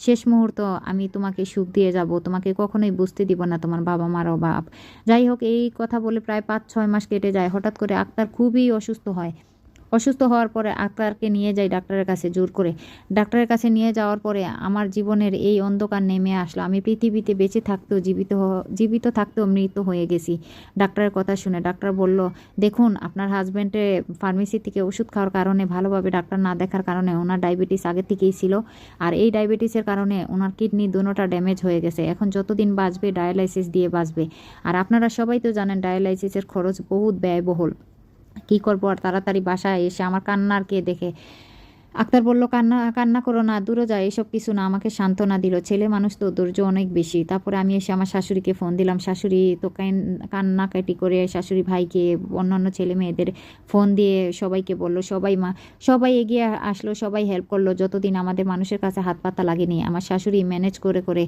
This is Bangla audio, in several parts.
শেষ মুহূর্ত আমি তোমাকে সুখ দিয়ে যাব, তোমাকে কখনোই বুঝতে দিব না তোমার বাবা মার অভাব। যাই হোক, এই কথা বলে প্রায় 5-6 মাস কেটে যায়। হঠাৎ করে আক্তার খুবই অসুস্থ হয়। অসুস্থ হওয়ার পরে আক্তারকে নিয়ে যাই ডাক্তারের কাছে জোর করে। ডাক্তারের কাছে নিয়ে যাওয়ার পরে আমার জীবনের এই অন্ধকার নেমে আসলো। আমি পৃথিবীতে বেঁচে থাকতেও জীবিত থাকতেও মৃত হয়ে গেছি ডাক্তারের কথা শুনে। ডাক্তার বলল, দেখুন আপনার হাজব্যান্ডে ফার্মেসি থেকে ওষুধ খাওয়ার কারণে, ভালোভাবে ডাক্তার না দেখার কারণে ওনার ডায়াবেটিস আগে থেকেই ছিল। আর এই ডায়াবেটিসের কারণে ওনার কিডনি দুটোটা ড্যামেজ হয়ে গেছে। এখন যতদিন বাঁচবে ডায়ালাইসিস দিয়ে বাঁচবে। আর আপনারা সবাই তো জানেন ডায়ালাইসিসের খরচ বহুত ব্যয়বহুল। কি করবো আর, তাড়াতাড়ি বাসায় এসে আমার কান্নার কে দেখে আক্তার বলল, কান্না কান্না করো না, দূরে যায়, এসব কিছু না। আমাকে সান্ত্বনা দিল। ছেলে মানুষ তো, ধৈর্য অনেক বেশি। তারপরে আমি এসে আমার শাশুড়িকে ফোন দিলাম। শাশুড়ি তো কান্নাকাটি করে শাশুড়ি ভাইকে, অন্যান্য ছেলে মেয়েদের ফোন দিয়ে সবাইকে বলল। সবাই এগিয়ে আসলো, সবাই হেল্প করলো। যতদিন আমাদের মানুষের কাছে হাত পাতা লাগেনি, আমার শাশুড়ি ম্যানেজ করে করে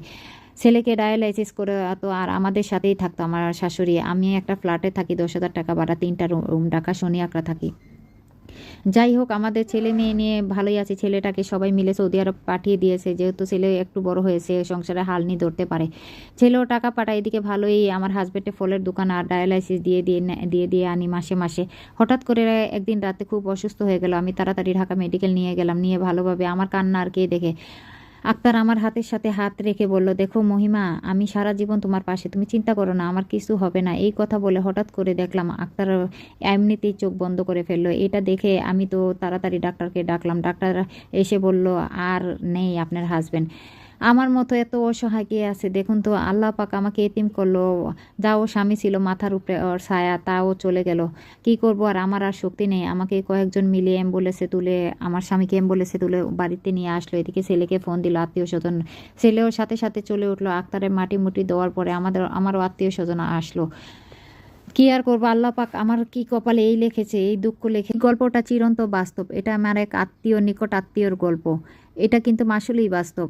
ছেলেকে ডায়ালাইসিস করে তো। আর আমাদের সাথেই থাকতো আমার শাশুড়ি। আমি একটা ফ্ল্যাটে থাকি, 10,000 টাকা ভাড়া, 3টা রুম, ঢাকা শনি আকরা থাকি। যাই হোক, আমাদের ছেলে মেয়ে নিয়ে ভালোই আছে। ছেলেটাকে সবাই মিলে সৌদি আরব পাঠিয়ে দিয়েছে, যেহেতু ছেলে একটু বড় হয়েছে, সংসারে হাল নিয়ে ধরতে পারে। ছেলেও টাকা পাঠায়। এদিকে ভালোই আমার হাজব্যান্ডের ফলের দোকান আর ডায়ালাইসিস দিয়ে আনি মাসে মাসে। হঠাৎ করে একদিন রাতে খুব অসুস্থ হয়ে গেল। আমি তাড়াতাড়ি ঢাকা মেডিকেল নিয়ে গেলাম। নিয়ে ভালোভাবে আমার কান্না আর কে দেখে আক্তার আমার হাতের সাথে হাত রেখে বলল, দেখো মহিমা, আমি সারা জীবন তোমার পাশে, তুমি চিন্তা করো না, আমার কিছু হবে না। এই কথা বলে হঠাৎ করে দেখলাম আক্তার এমনিতেই চোখ বন্ধ করে ফেললো। এটা দেখে আমি তো তাড়াতাড়ি ডাক্তারকে ডাকলাম। ডাক্তার এসে বলল, আর নেই আপনার হাজব্যান্ড। আমার মতো এত অসহায় কে আছে দেখুন তো, আল্লাহ পাক আমাকে এতিম করলো। যাও স্বামী ছিল মাথার উপরে ওর ছায়া, তাও চলে গেল। কি করব আর, আমার আর শক্তি নেই। আমাকে কয়েকজন মিলে অ্যাম্বুলেন্সে তুলে, আমার স্বামীকে অ্যাম্বুলেন্সে তুলে বাড়িতে নিয়ে আসলো। এদিকে ছেলেকে ফোন দিল আত্মীয় স্বজন, ছেলেও সাথে সাথে চলে উঠলো। আক্তারের মাটি মুটি দেওয়ার পরে আমারও আত্মীয় স্বজন আসলো। কি আর করবো, আল্লাহ পাক আমার কি কপালে এই লিখেছে, এই দুঃখ লিখে। গল্পটা চিরন্ত বাস্তব। এটা আমার এক আত্মীয়, নিকট আত্মীয়র গল্প। এটা কিন্তু আসলেই বাস্তব।